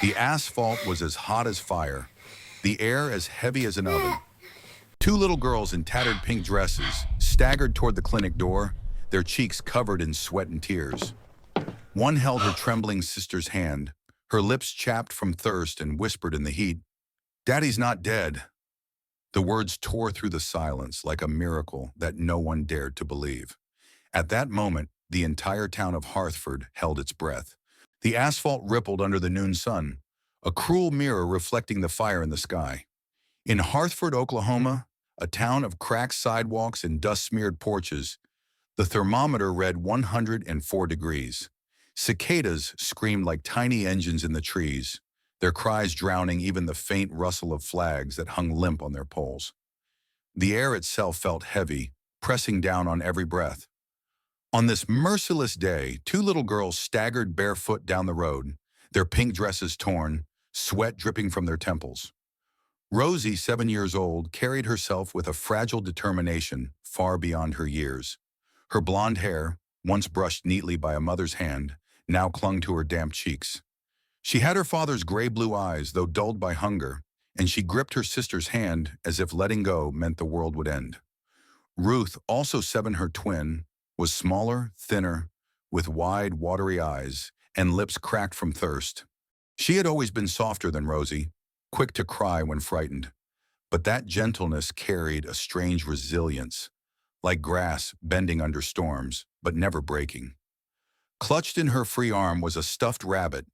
The asphalt was as hot as fire, the air as heavy as an oven. Two little girls in tattered pink dresses staggered toward the clinic door, their cheeks covered in sweat and tears. One held her trembling sister's hand, her lips chapped from thirst, and whispered in the heat, "Daddy's not dead." The words tore through the silence like a miracle that no one dared to believe. At that moment, the entire town of Hartford held its breath. The asphalt rippled under the noon sun, a cruel mirror reflecting the fire in the sky. In Hartford, Oklahoma, a town of cracked sidewalks and dust-smeared porches, the thermometer read 104 degrees. Cicadas screamed like tiny engines in the trees, their cries drowning even the faint rustle of flags that hung limp on their poles. The air itself felt heavy, pressing down on every breath. On this merciless day, two little girls staggered barefoot down the road, their pink dresses torn, sweat dripping from their temples. Rosie, 7 years old, carried herself with a fragile determination far beyond her years. Her blonde hair, once brushed neatly by a mother's hand, now clung to her damp cheeks. She had her father's gray-blue eyes, though dulled by hunger, and she gripped her sister's hand as if letting go meant the world would end. Ruth, also 7, her twin, was smaller, thinner, with wide, watery eyes and lips cracked from thirst. She had always been softer than Rosie, quick to cry when frightened. But that gentleness carried a strange resilience, like grass bending under storms, but never breaking. Clutched in her free arm was a stuffed rabbit,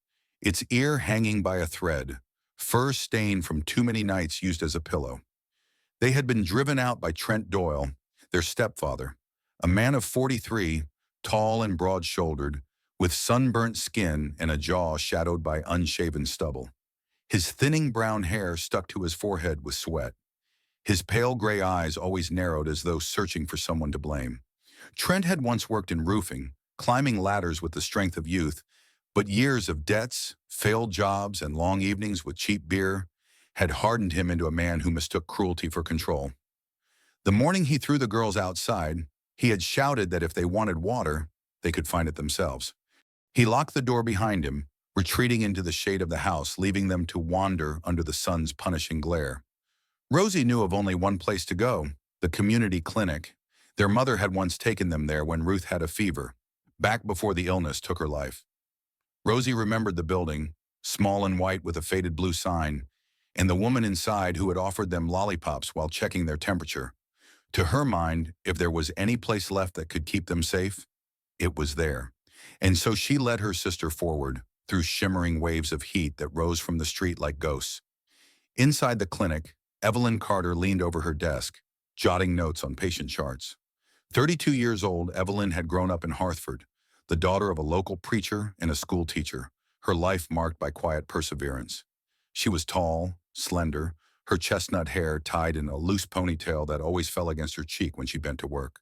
its ear hanging by a thread, fur stained from too many nights used as a pillow. They had been driven out by Trent Doyle, their stepfather, a man of 43, tall and broad-shouldered, with sunburnt skin and a jaw shadowed by unshaven stubble. His thinning brown hair stuck to his forehead with sweat. His pale gray eyes always narrowed as though searching for someone to blame. Trent had once worked in roofing, climbing ladders with the strength of youth, but years of debts, failed jobs, and long evenings with cheap beer had hardened him into a man who mistook cruelty for control. The morning he threw the girls outside, he had shouted that if they wanted water, they could find it themselves. He locked the door behind him, retreating into the shade of the house, leaving them to wander under the sun's punishing glare. Rosie knew of only one place to go, the community clinic. Their mother had once taken them there when Ruth had a fever, back before the illness took her life. Rosie remembered the building, small and white with a faded blue sign, and the woman inside who had offered them lollipops while checking their temperature. To her mind, if there was any place left that could keep them safe, it was there. And so she led her sister forward, through shimmering waves of heat that rose from the street like ghosts. Inside the clinic, Evelyn Carter leaned over her desk, jotting notes on patient charts. 32 years old, Evelyn had grown up in Hartford, the daughter of a local preacher and a school teacher, her life marked by quiet perseverance. She was tall, slender, her chestnut hair tied in a loose ponytail that always fell against her cheek when she bent to work.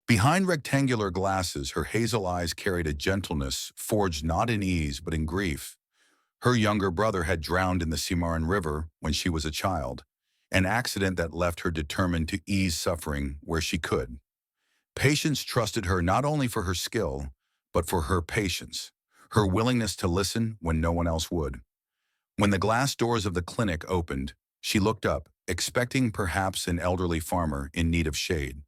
Behind rectangular glasses, her hazel eyes carried a gentleness forged not in ease but in grief. Her younger brother had drowned in the Cimarron River when she was a child, an accident that left her determined to ease suffering where she could. Patients trusted her not only for her skill, but for her patience, her willingness to listen when no one else would. When the glass doors of the clinic opened, she looked up, expecting perhaps an elderly farmer in need of shade.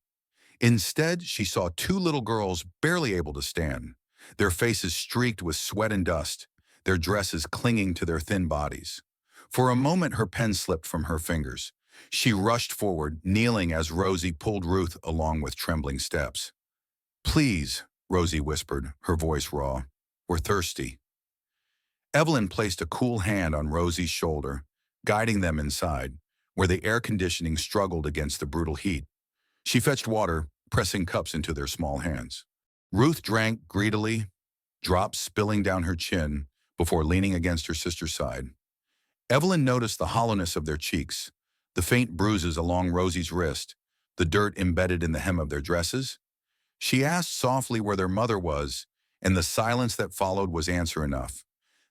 Instead, she saw two little girls barely able to stand, their faces streaked with sweat and dust, their dresses clinging to their thin bodies. For a moment, her pen slipped from her fingers. She rushed forward, kneeling as Rosie pulled Ruth along with trembling steps. "Please," Rosie whispered, her voice raw, "we're thirsty." Evelyn placed a cool hand on Rosie's shoulder, guiding them inside, where the air conditioning struggled against the brutal heat. She fetched water, pressing cups into their small hands. Ruth drank greedily, drops spilling down her chin before leaning against her sister's side. Evelyn noticed the hollowness of their cheeks, the faint bruises along Rosie's wrist, the dirt embedded in the hem of their dresses. She asked softly where their mother was, and the silence that followed was answer enough.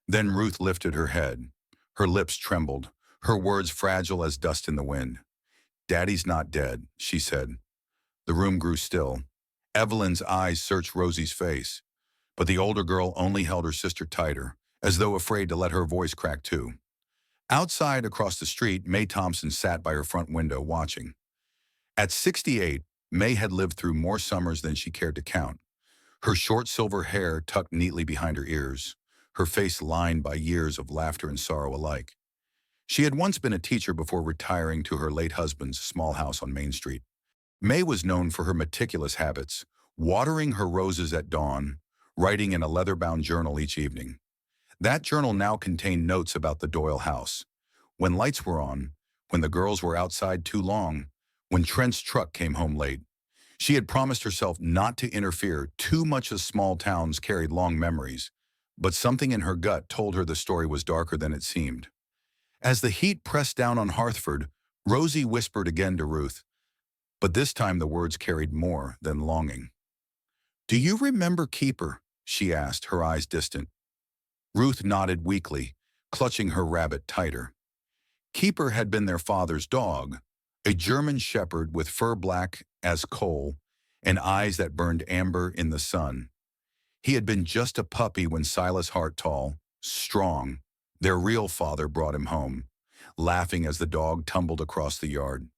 Then Ruth lifted her head. Her lips trembled, her words fragile as dust in the wind. "Daddy's not dead," she said. The room grew still. Evelyn's eyes searched Rosie's face, but the older girl only held her sister tighter, as though afraid to let her voice crack too. Outside across the street, Mae Thompson sat by her front window watching. At 68, Mae had lived through more summers than she cared to count. Her short silver hair tucked neatly behind her ears, her face lined by years of laughter and sorrow alike. She had once been a teacher before retiring to her late husband's small house on Main Street. Mae was known for her meticulous habits, watering her roses at dawn, writing in a leather-bound journal each evening. That journal now contained notes about the Doyle house. When lights were on, when the girls were outside too long, when Trent's truck came home late. She had promised herself not to interfere. Too much of small towns carried long memories, but something in her gut told her the story was darker than it seemed. As the heat pressed down on Hartford, Rosie whispered again to Ruth, but this time the words carried more than longing. "Do you remember Keeper?" she asked, her eyes distant. Ruth nodded weakly, clutching her rabbit tighter. Keeper had been their father's dog, a German shepherd with fur black as coal and eyes that burned amber in the sun. He had been just a puppy when Silas Hartall, strong, their real father, brought him home, laughing as the dog tumbled across the yard.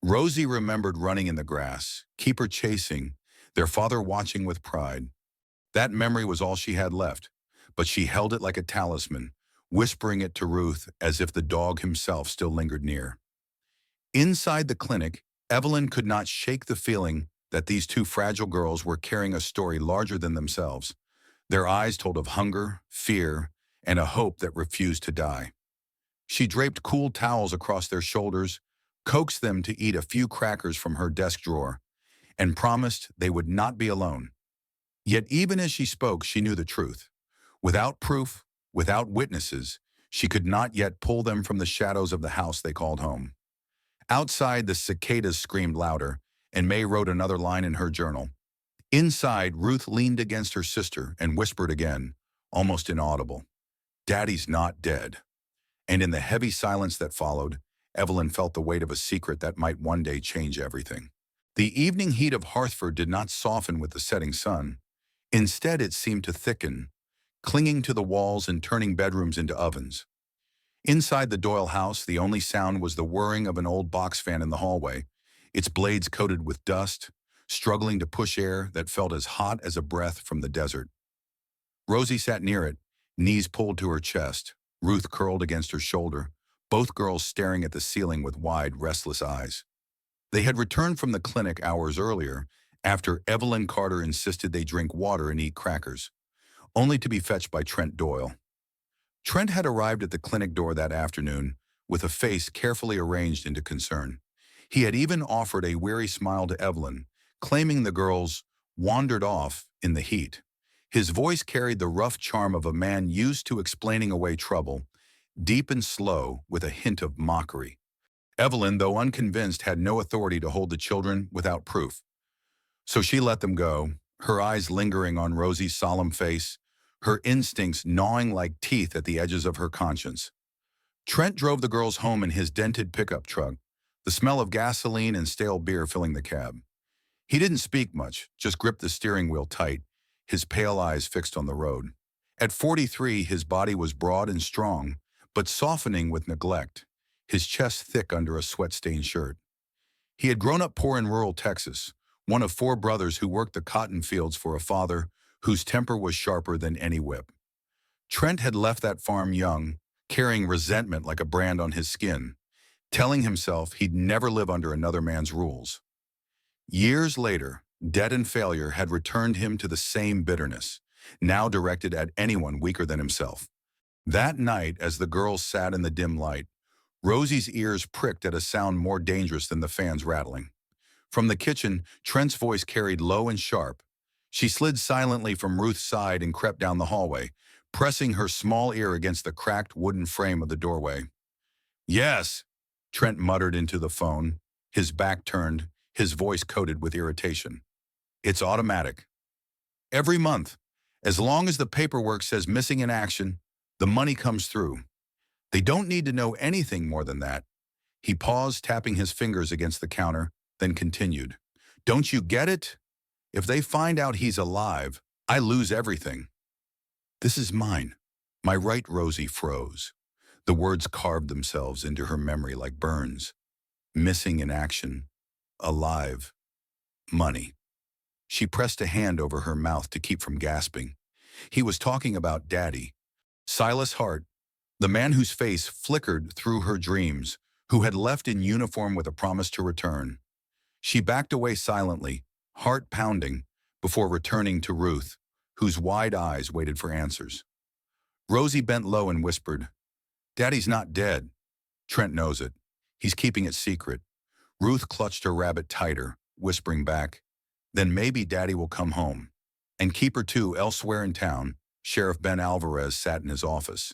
Rosie remembered running in the grass, Keeper chasing, their father watching with pride. That memory was all she had left, but she held it like a talisman, whispering it to Ruth as if the dog himself still lingered near. Inside the clinic, Evelyn could not shake the feeling that these two fragile girls were carrying a story larger than themselves. Their eyes told of hunger, fear, and a hope that refused to die. She draped cool towels across their shoulders, coaxed them to eat a few crackers from her desk drawer, and promised they would not be alone. Yet even as she spoke, she knew the truth. Without proof, without witnesses, she could not yet pull them from the shadows of the house they called home. Outside, the cicadas screamed louder, and Mae wrote another line in her journal. Inside, Ruth leaned against her sister and whispered again, almost inaudible, "Daddy's not dead." And in the heavy silence that followed, Evelyn felt the weight of a secret that might one day change everything. The evening heat of Hartford did not soften with the setting sun. Instead, it seemed to thicken, clinging to the walls and turning bedrooms into ovens. Inside the Doyle house, the only sound was the whirring of an old box fan in the hallway, its blades coated with dust, struggling to push air that felt as hot as a breath from the desert. Rosie sat near it, knees pulled to her chest, Ruth curled against her shoulder, both girls staring at the ceiling with wide, restless eyes. They had returned from the clinic hours earlier, after Evelyn Carter insisted they drink water and eat crackers, only to be fetched by Trent Doyle. Trent had arrived at the clinic door that afternoon with a face carefully arranged into concern. He had even offered a weary smile to Evelyn, claiming the girls wandered off in the heat. His voice carried the rough charm of a man used to explaining away trouble, deep and slow with a hint of mockery. Evelyn, though unconvinced, had no authority to hold the children without proof. So she let them go, her eyes lingering on Rosie's solemn face, her instincts gnawing like teeth at the edges of her conscience. Trent drove the girls home in his dented pickup truck, the smell of gasoline and stale beer filling the cab. He didn't speak much, just gripped the steering wheel tight, his pale eyes fixed on the road. At 43, his body was broad and strong, but softening with neglect, his chest thick under a sweat-stained shirt. He had grown up poor in rural Texas, one of 4 brothers who worked the cotton fields for a father whose temper was sharper than any whip. Trent had left that farm young, carrying resentment like a brand on his skin, telling himself he'd never live under another man's rules. Years later, debt and failure had returned him to the same bitterness, now directed at anyone weaker than himself. That night, as the girls sat in the dim light, Rosie's ears pricked at a sound more dangerous than the fans rattling. From the kitchen, Trent's voice carried low and sharp. She slid silently from Ruth's side and crept down the hallway, pressing her small ear against the cracked wooden frame of the doorway. "Yes," Trent muttered into the phone, his back turned, his voice coated with irritation. "It's automatic. Every month, as long as the paperwork says missing in action, the money comes through. They don't need to know anything more than that." He paused, tapping his fingers against the counter, then continued. "Don't you get it? If they find out he's alive, I lose everything. This is mine. My right Rosie froze. The words carved themselves into her memory like burns. Missing in action. Alive. Money. She pressed a hand over her mouth to keep from gasping. He was talking about Daddy. Silas Hart, the man whose face flickered through her dreams, who had left in uniform with a promise to return. She backed away silently, heart pounding, before returning to Ruth, whose wide eyes waited for answers. Rosie bent low and whispered, "Daddy's not dead. Trent knows it. He's keeping it secret." Ruth clutched her rabbit tighter, whispering back, "Then maybe Daddy will come home." And keep her too. Elsewhere in town, Sheriff Ben Alvarez sat in his office,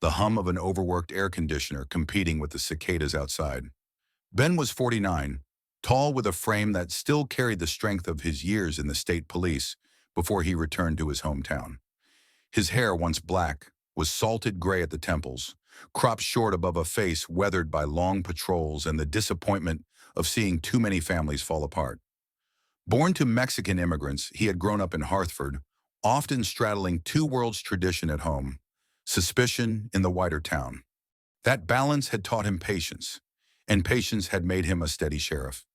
the hum of an overworked air conditioner competing with the cicadas outside. Ben was 49, tall with a frame that still carried the strength of his years in the state police before he returned to his hometown. His hair, once black, was salted gray at the temples, cropped short above a face weathered by long patrols and the disappointment of seeing too many families fall apart. Born to Mexican immigrants, he had grown up in Hartford, often straddling two worlds: tradition at home, suspicion in the wider town. That balance had taught him patience, and patience had made him a steady sheriff.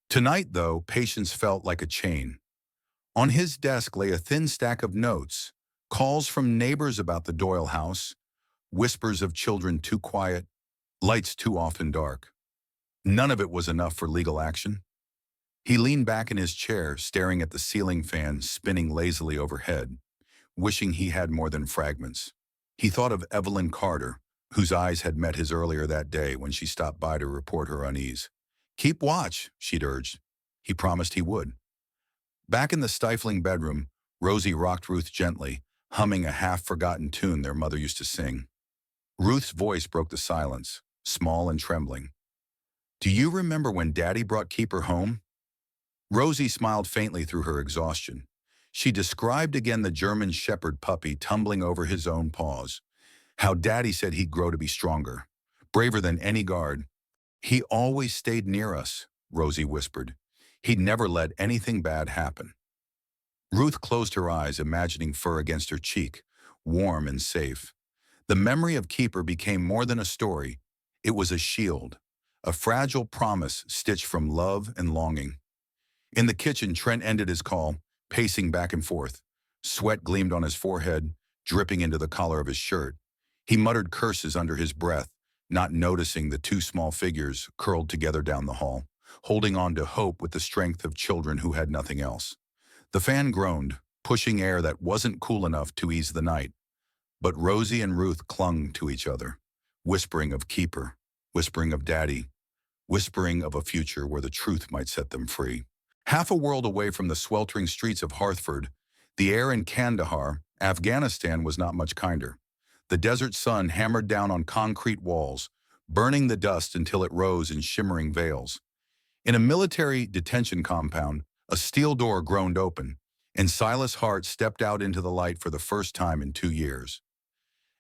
Tonight, though, patience felt like a chain. On his desk lay a thin stack of notes, calls from neighbors about the Doyle house, whispers of children too quiet, lights too often dark. None of it was enough for legal action. He leaned back in his chair, staring at the ceiling fan spinning lazily overhead, wishing he had more than fragments. He thought of Evelyn Carter, whose eyes had met his earlier that day when she stopped by to report her unease. "Keep watch," she'd urged. He promised he would. Back in the stifling bedroom, Rosie rocked Ruth gently, humming a half-forgotten tune their mother used to sing. Ruth's voice broke the silence, small and trembling. "Do you remember when Daddy brought Keeper home?" Rosie smiled faintly through her exhaustion. She described again the German Shepherd puppy tumbling over his own paws. How Daddy said he'd grow to be stronger, braver than any guard. "He always stayed near us," Rosie whispered. "He'd never let anything bad happen." Ruth closed her eyes, imagining fur against her cheek, warm and safe. The memory of Keeper became more than a story. It was a shield, a fragile promise stitched from love and longing. In the kitchen, Trent ended his call, pacing back and forth. Sweat gleamed on his forehead, dripping into the collar of his shirt. He muttered curses under his breath, not noticing the two small figures curled together down the hall, holding on to hope with the strength of children who had nothing else. The fan groaned, pushing air that wasn't cool enough to ease the night. But Rosie and Ruth clung to each other, whispering of Keeper, whispering of Daddy, whispering of a future where the truth might set them free. Half a world away from the sweltering streets of Hartford, the air in Kandahar, Afghanistan, was not much kinder. The desert sun hammered down on concrete walls, burning the dust until it rose in shimmering veils. In a military detention compound, a steel door groaned open, and Silas Hart stepped out into the light for the first time in 2 years.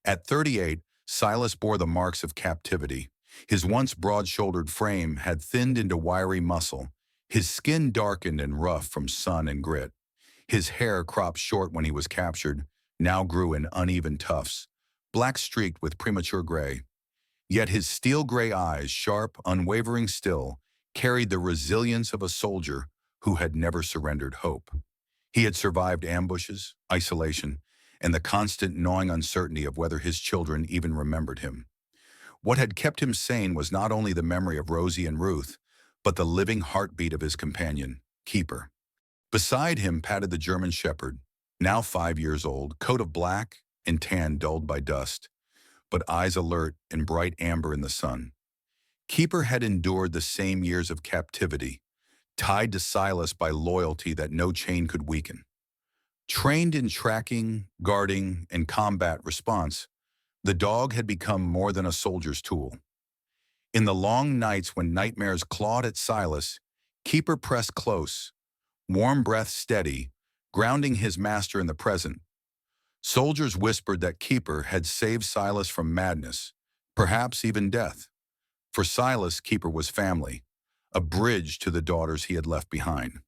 At 38, Silas bore the marks of captivity. His once broad-shouldered frame had thinned into wiry muscle, his skin darkened and rough from sun and grit. His hair, cropped short when he was captured, now grew in uneven tufts, black-streaked with premature gray. Yet his steel-gray eyes, sharp, unwavering still, carried the resilience of a soldier who had never surrendered hope. He had survived ambushes, isolation, and the constant gnawing uncertainty of whether his children even remembered him. What had kept him sane was not only the memory of Rosie and Ruth, but the living heartbeat of his companion, Keeper. Beside him padded the German Shepherd, now 5 years old, coat of black and tan dulled by dust, but eyes alert and bright amber in the sun. Keeper had endured the same years of captivity, tied to Silas by loyalty that no chain could weaken. Trained in tracking, guarding, and combat response, the dog had become more than a soldier's tool. In the long nights when nightmares clawed at Silas, Keeper pressed close, warm breath steady, grounding his master in the present. Soldiers whispered that Keeper had saved Silas from madness, perhaps even death. For Silas, Keeper was family, a bridge to the daughters he had left behind.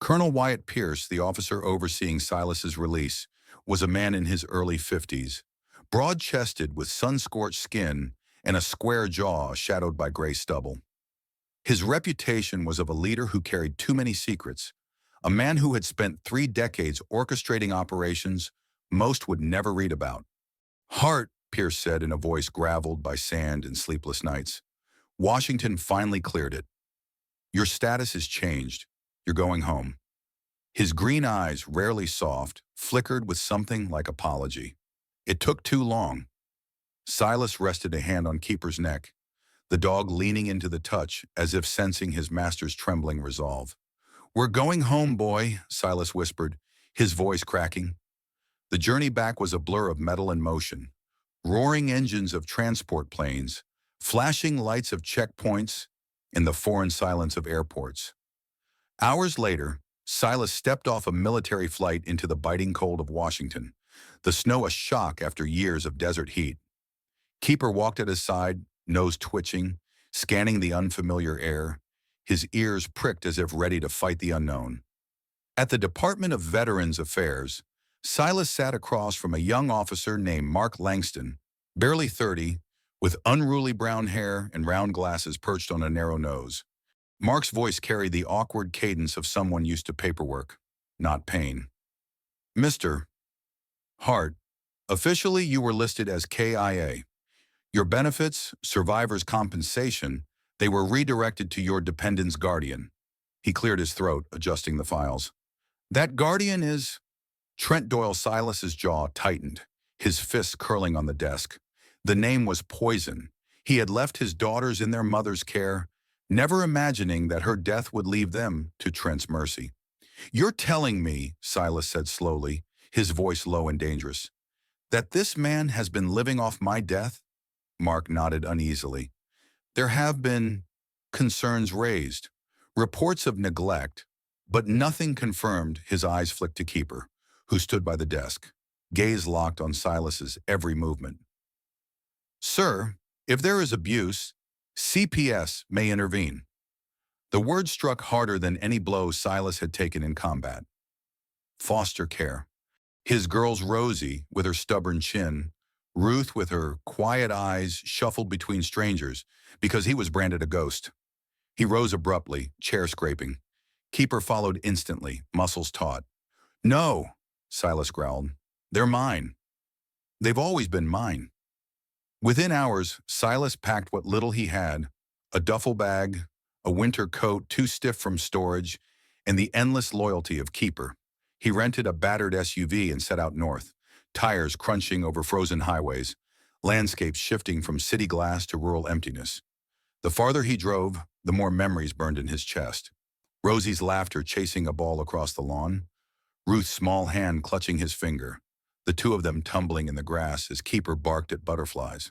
Colonel Wyatt Pierce, the officer overseeing Silas's release, was a man in his early 50s, broad-chested with sun-scorched skin and a square jaw shadowed by gray stubble. His reputation was of a leader who carried too many secrets, a man who had spent 3 decades orchestrating operations most would never read about. "Hart," Pierce said in a voice graveled by sand and sleepless nights. Washington finally cleared it. "Your status has changed. You're going home." His green eyes, rarely soft, flickered with something like apology. "It took too long." Silas rested a hand on Keeper's neck, the dog leaning into the touch as if sensing his master's trembling resolve. "We're going home, boy," Silas whispered, his voice cracking. The journey back was a blur of metal and motion, roaring engines of transport planes, flashing lights of checkpoints, and the foreign silence of airports. Hours later, Silas stepped off a military flight into the biting cold of Washington, the snow a shock after years of desert heat. Keeper walked at his side, nose twitching, scanning the unfamiliar air, his ears pricked as if ready to fight the unknown. At the Department of Veterans Affairs, Silas sat across from a young officer named Mark Langston, barely 30, with unruly brown hair and round glasses perched on a narrow nose. Mark's voice carried the awkward cadence of someone used to paperwork, not pain. "Mr. Hart, officially you were listed as KIA. Your benefits, survivor's compensation, they were redirected to your dependent's guardian." He cleared his throat, adjusting the files. "That guardian is—" Trent Doyle Silas's jaw tightened, his fists curling on the desk. The name was poison. He had left his daughters in their mother's care, never imagining that her death would leave them to Trent's mercy. "You're telling me," Silas said slowly, his voice low and dangerous, "that this man has been living off my death?" Mark nodded uneasily. "There have been concerns raised, reports of neglect, but nothing confirmed." His eyes flicked to Keeper, who stood by the desk, gaze locked on Silas's every movement. "Sir, if there is abuse, CPS may intervene." The word struck harder than any blow Silas had taken in combat. Foster care. His girls, Rosie with her stubborn chin, Ruth with her quiet eyes shuffled between strangers because he was branded a ghost. He rose abruptly, chair scraping. Keeper followed instantly, muscles taut. "No," Silas growled. "They're mine. They've always been mine." Within hours, Silas packed what little he had, a duffel bag, a winter coat too stiff from storage, and the endless loyalty of Keeper. He rented a battered SUV and set out north, tires crunching over frozen highways, landscapes shifting from city glass to rural emptiness. The farther he drove, the more memories burned in his chest. Rosie's laughter chasing a ball across the lawn, Ruth's small hand clutching his finger, the two of them tumbling in the grass as Keeper barked at butterflies.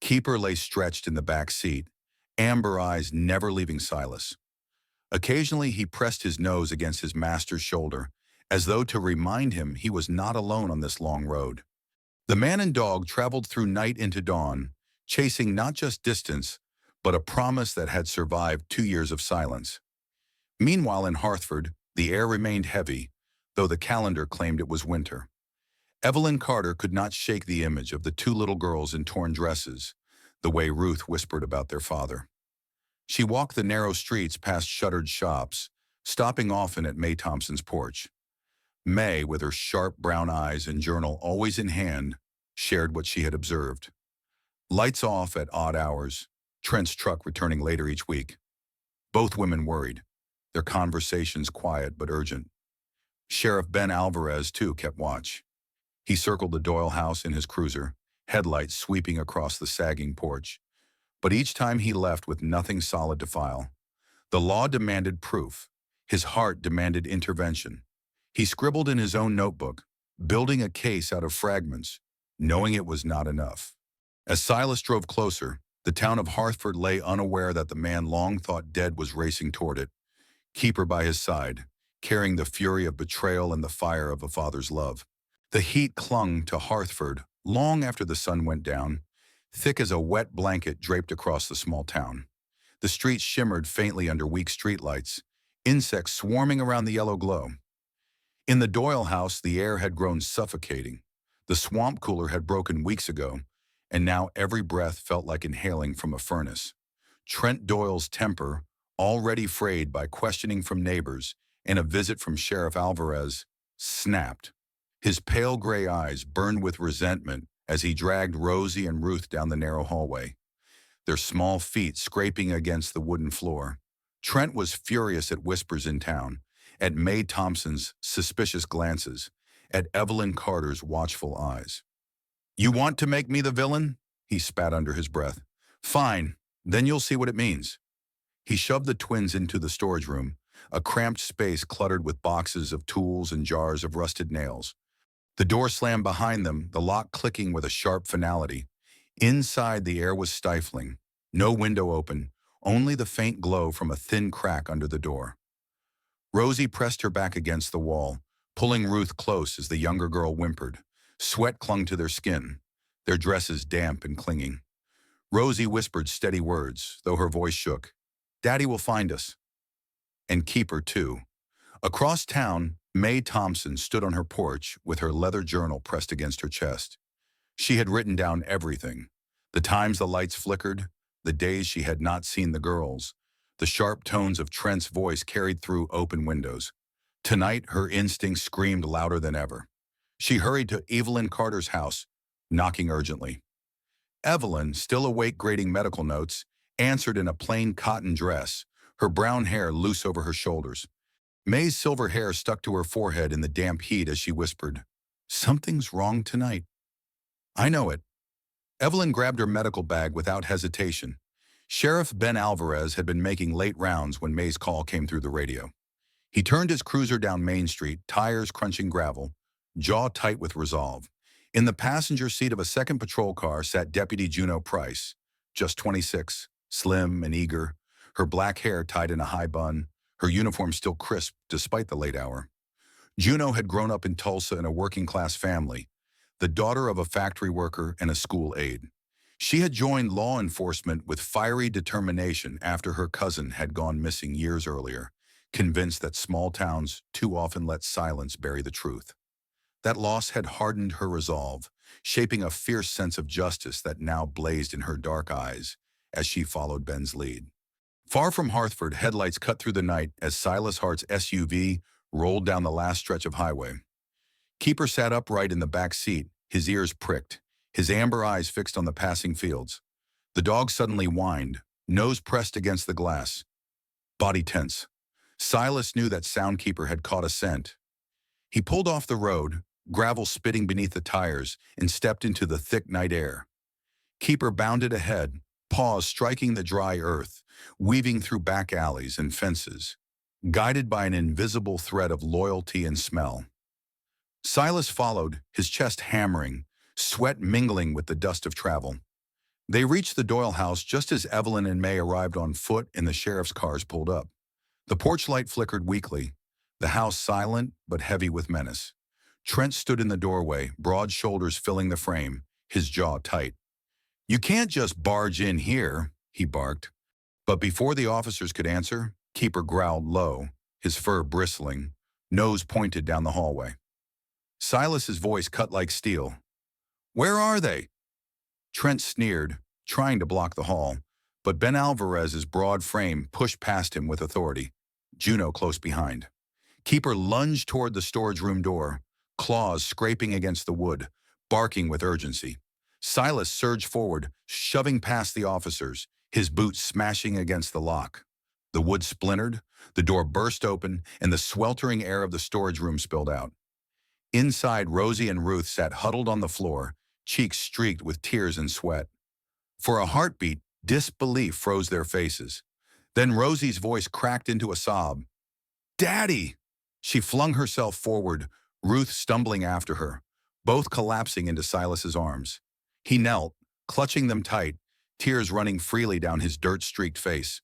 Keeper lay stretched in the back seat, amber eyes never leaving Silas. Occasionally he pressed his nose against his master's shoulder, as though to remind him he was not alone on this long road. The man and dog traveled through night into dawn, chasing not just distance, but a promise that had survived 2 years of silence. Meanwhile in Hartford, the air remained heavy, though the calendar claimed it was winter. Evelyn Carter could not shake the image of the 2 little girls in torn dresses, the way Ruth whispered about their father. She walked the narrow streets past shuttered shops, stopping often at May Thompson's porch. May, with her sharp brown eyes and journal always in hand, shared what she had observed. Lights off at odd hours, Trent's truck returning later each week. Both women worried, their conversations quiet but urgent. Sheriff Ben Alvarez, too, kept watch. He circled the Doyle house in his cruiser, headlights sweeping across the sagging porch. But each time he left with nothing solid to file. The law demanded proof. His heart demanded intervention. He scribbled in his own notebook, building a case out of fragments, knowing it was not enough. As Silas drove closer, the town of Hartford lay unaware that the man long thought dead was racing toward it, Keeper by his side, carrying the fury of betrayal and the fire of a father's love. The heat clung to Hartford long after the sun went down, thick as a wet blanket draped across the small town. The streets shimmered faintly under weak streetlights, insects swarming around the yellow glow. In the Doyle house, the air had grown suffocating. The swamp cooler had broken weeks ago, and now every breath felt like inhaling from a furnace. Trent Doyle's temper, already frayed by questioning from neighbors and a visit from Sheriff Alvarez, snapped. His pale gray eyes burned with resentment as he dragged Rosie and Ruth down the narrow hallway, their small feet scraping against the wooden floor. Trent was furious at whispers in town, at Mae Thompson's suspicious glances, at Evelyn Carter's watchful eyes. "You want to make me the villain?" he spat under his breath. "Fine, then you'll see what it means." He shoved the twins into the storage room, a cramped space cluttered with boxes of tools and jars of rusted nails. The door slammed behind them, the lock clicking with a sharp finality. Inside, the air was stifling. No window open, only the faint glow from a thin crack under the door. Rosie pressed her back against the wall, pulling Ruth close as the younger girl whimpered. Sweat clung to their skin, their dresses damp and clinging. Rosie whispered steady words, though her voice shook. "Daddy will find us." And Keeper, too. Across town, Mae Thompson stood on her porch with her leather journal pressed against her chest. She had written down everything. The times the lights flickered, the days she had not seen the girls, the sharp tones of Trent's voice carried through open windows. Tonight, her instincts screamed louder than ever. She hurried to Evelyn Carter's house, knocking urgently. Evelyn, still awake grading medical notes, answered in a plain cotton dress, her brown hair loose over her shoulders. Mae's silver hair stuck to her forehead in the damp heat as she whispered, "Something's wrong tonight." "I know it." Evelyn grabbed her medical bag without hesitation. Sheriff Ben Alvarez had been making late rounds when Mae's call came through the radio. He turned his cruiser down Main Street, tires crunching gravel, jaw tight with resolve. In the passenger seat of a second patrol car sat Deputy Juno Price, just 26, slim and eager, her black hair tied in a high bun, her uniform still crisp despite the late hour. Juno had grown up in Tulsa in a working-class family, the daughter of a factory worker and a school aide. She had joined law enforcement with fiery determination after her cousin had gone missing years earlier, convinced that small towns too often let silence bury the truth. That loss had hardened her resolve, shaping a fierce sense of justice that now blazed in her dark eyes as she followed Ben's lead. Far from Hartford, headlights cut through the night as Silas Hart's SUV rolled down the last stretch of highway. Keeper sat upright in the back seat, his ears pricked, his amber eyes fixed on the passing fields. The dog suddenly whined, nose pressed against the glass, body tense. Silas knew that Soundkeeper had caught a scent. He pulled off the road, gravel spitting beneath the tires, and stepped into the thick night air. Keeper bounded ahead, paws striking the dry earth, weaving through back alleys and fences, guided by an invisible thread of loyalty and smell. Silas followed, his chest hammering, sweat mingling with the dust of travel. They reached the Doyle house just as Evelyn and Mae arrived on foot and the sheriff's cars pulled up. The porch light flickered weakly, the house silent but heavy with menace. Trent stood in the doorway, broad shoulders filling the frame, his jaw tight. "You can't just barge in here," he barked. But before the officers could answer, Keeper growled low, his fur bristling, nose pointed down the hallway. Silas's voice cut like steel. "Where are they?" Trent sneered, trying to block the hall, but Ben Alvarez's broad frame pushed past him with authority, Juno close behind. Keeper lunged toward the storage room door, claws scraping against the wood, barking with urgency. Silas surged forward, shoving past the officers, his boots smashing against the lock. The wood splintered, the door burst open, and the sweltering air of the storage room spilled out. Inside, Rosie and Ruth sat huddled on the floor, cheeks streaked with tears and sweat. For a heartbeat, disbelief froze their faces. Then Rosie's voice cracked into a sob. "Daddy!" She flung herself forward, Ruth stumbling after her, both collapsing into Silas's arms. He knelt, clutching them tight, tears running freely down his dirt-streaked face.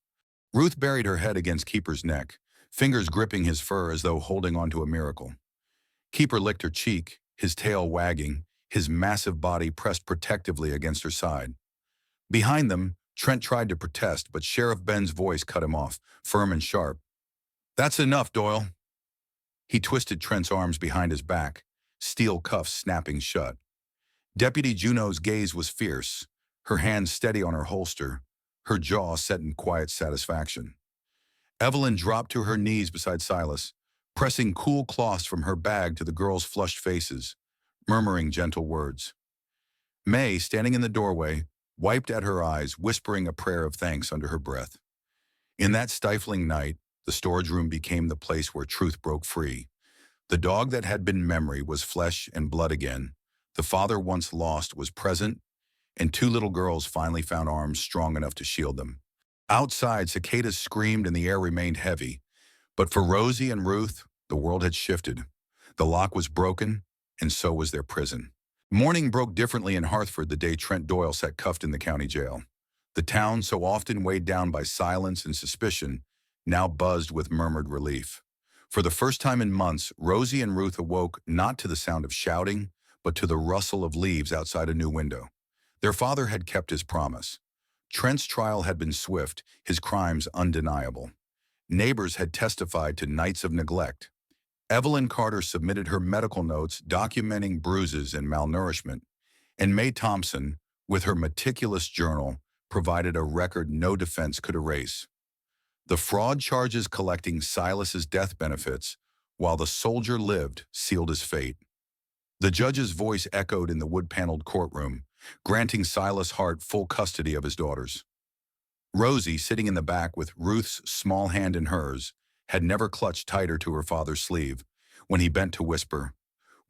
Ruth buried her head against Keeper's neck, fingers gripping his fur as though holding onto a miracle. Keeper licked her cheek, his tail wagging, his massive body pressed protectively against her side. Behind them, Trent tried to protest, but Sheriff Ben's voice cut him off, firm and sharp. "That's enough, Doyle." He twisted Trent's arms behind his back, steel cuffs snapping shut. Deputy Juno's gaze was fierce, her hand steady on her holster, her jaw set in quiet satisfaction. Evelyn dropped to her knees beside Silas, pressing cool cloths from her bag to the girls' flushed faces, murmuring gentle words. May, standing in the doorway, wiped at her eyes, whispering a prayer of thanks under her breath. In that stifling night, the storage room became the place where truth broke free. The dog that had been memory was flesh and blood again. The father once lost was present, and two little girls finally found arms strong enough to shield them. Outside, cicadas screamed and the air remained heavy. But for Rosie and Ruth, the world had shifted. The lock was broken, and so was their prison. Morning broke differently in Hartford the day Trent Doyle sat cuffed in the county jail. The town, so often weighed down by silence and suspicion, now buzzed with murmured relief. For the first time in months, Rosie and Ruth awoke not to the sound of shouting, but to the rustle of leaves outside a new window. Their father had kept his promise. Trent's trial had been swift, his crimes undeniable. Neighbors had testified to nights of neglect. Evelyn Carter submitted her medical notes documenting bruises and malnourishment, and May Thompson, with her meticulous journal, provided a record no defense could erase. The fraud charges collecting Silas's death benefits, while the soldier lived, sealed his fate. The judge's voice echoed in the wood-paneled courtroom, granting Silas Hart full custody of his daughters. Rosie, sitting in the back with Ruth's small hand in hers, had never clutched tighter to her father's sleeve when he bent to whisper,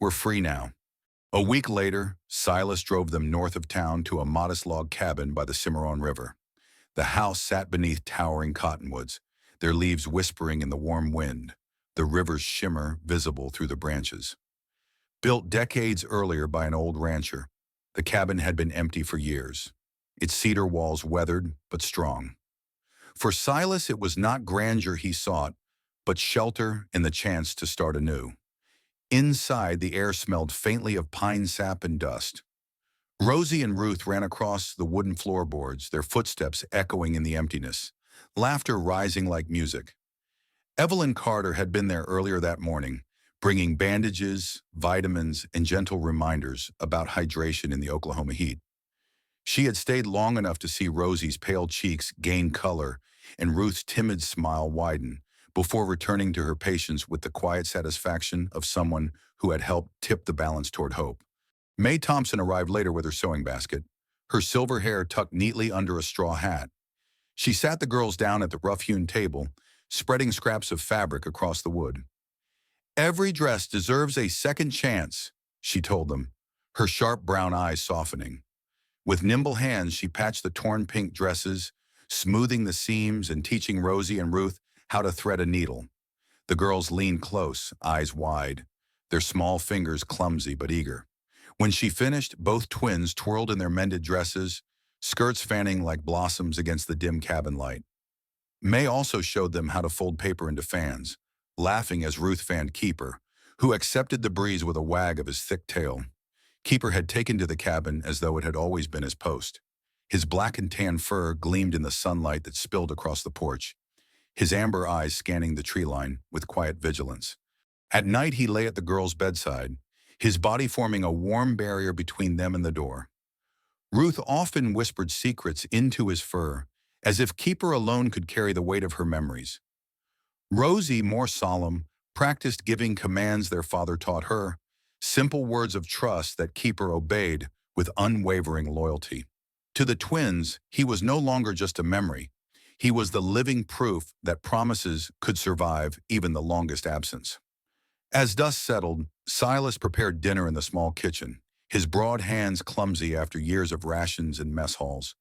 "We're free now." A week later, Silas drove them north of town to a modest log cabin by the Cimarron River. The house sat beneath towering cottonwoods, their leaves whispering in the warm wind, the river's shimmer visible through the branches. Built decades earlier by an old rancher, the cabin had been empty for years, its cedar walls weathered but strong. For Silas, it was not grandeur he sought, but shelter and the chance to start anew. Inside, the air smelled faintly of pine sap and dust. Rosie and Ruth ran across the wooden floorboards, their footsteps echoing in the emptiness, laughter rising like music. Evelyn Carter had been there earlier that morning, bringing bandages, vitamins, and gentle reminders about hydration in the Oklahoma heat. She had stayed long enough to see Rosie's pale cheeks gain color and Ruth's timid smile widen before returning to her patients with the quiet satisfaction of someone who had helped tip the balance toward hope. May Thompson arrived later with her sewing basket, her silver hair tucked neatly under a straw hat. She sat the girls down at the rough-hewn table, spreading scraps of fabric across the wood. "Every dress deserves a second chance," she told them, her sharp brown eyes softening. With nimble hands, she patched the torn pink dresses, smoothing the seams and teaching Rosie and Ruth how to thread a needle. The girls leaned close, eyes wide, their small fingers clumsy but eager. When she finished, both twins twirled in their mended dresses, skirts fanning like blossoms against the dim cabin light. May also showed them how to fold paper into fans, laughing as Ruth fanned Keeper, who accepted the breeze with a wag of his thick tail. Keeper had taken to the cabin as though it had always been his post. His black and tan fur gleamed in the sunlight that spilled across the porch, his amber eyes scanning the tree line with quiet vigilance. At night, he lay at the girls' bedside, his body forming a warm barrier between them and the door. Ruth often whispered secrets into his fur, as if Keeper alone could carry the weight of her memories. Rosie, more solemn, practiced giving commands their father taught her, simple words of trust that Keeper obeyed with unwavering loyalty. To the twins, he was no longer just a memory. He was the living proof that promises could survive even the longest absence. As dusk settled, Silas prepared dinner in the small kitchen, his broad hands clumsy after years of rations and mess halls.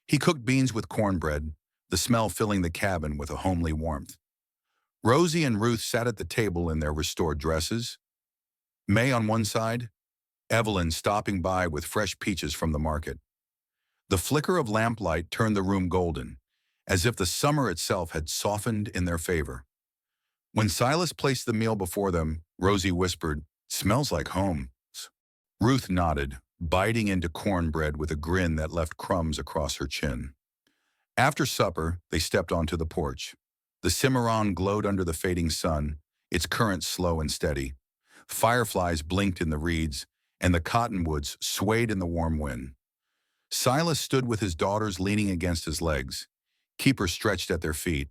He cooked beans with cornbread, the smell filling the cabin with a homely warmth. Rosie and Ruth sat at the table in their restored dresses, May on one side, Evelyn stopping by with fresh peaches from the market. The flicker of lamplight turned the room golden, as if the summer itself had softened in their favor. When Silas placed the meal before them, Rosie whispered, "Smells like home." Ruth nodded, biting into cornbread with a grin that left crumbs across her chin. After supper, they stepped onto the porch. The Cimarron glowed under the fading sun, its current slow and steady. Fireflies blinked in the reeds, and the cottonwoods swayed in the warm wind. Silas stood with his daughters leaning against his legs, keepers stretched at their feet.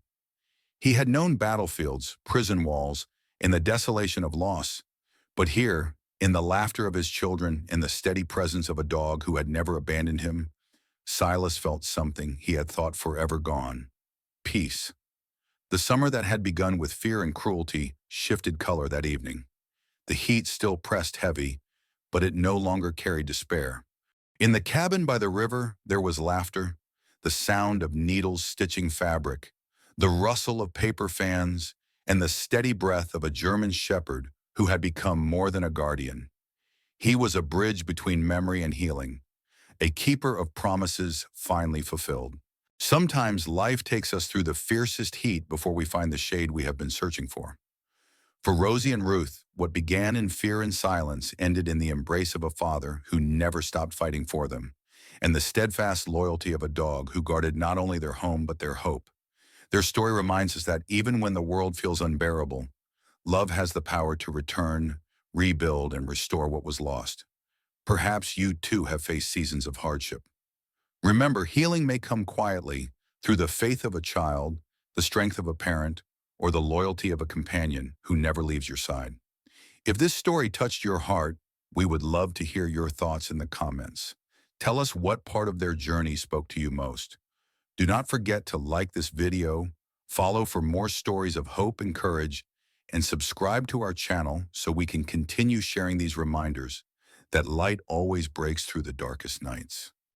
He had known battlefields, prison walls, and the desolation of loss, but here, in the laughter of his children and the steady presence of a dog who had never abandoned him, Silas felt something he had thought forever gone: peace. The summer that had begun with fear and cruelty shifted color that evening. The heat still pressed heavy, but it no longer carried despair. In the cabin by the river, there was laughter, the sound of needles stitching fabric, the rustle of paper fans, and the steady breath of a German shepherd who had become more than a guardian. He was a bridge between memory and healing, a keeper of promises finally fulfilled. Sometimes life takes us through the fiercest heat before we find the shade we have been searching for. For Rosie and Ruth, what began in fear and silence ended in the embrace of a father who never stopped fighting for them, and the steadfast loyalty of a dog who guarded not only their home but their hope. Their story reminds us that even when the world feels unbearable, love has the power to return, rebuild, and restore what was lost. Perhaps you too have faced seasons of hardship. Remember, healing may come quietly through the faith of a child, the strength of a parent, or the loyalty of a companion who never leaves your side. If this story touched your heart, we would love to hear your thoughts in the comments. Tell us what part of their journey spoke to you most. Do not forget to like this video, follow for more stories of hope and courage, and subscribe to our channel so we can continue sharing these reminders that light always breaks through the darkest nights.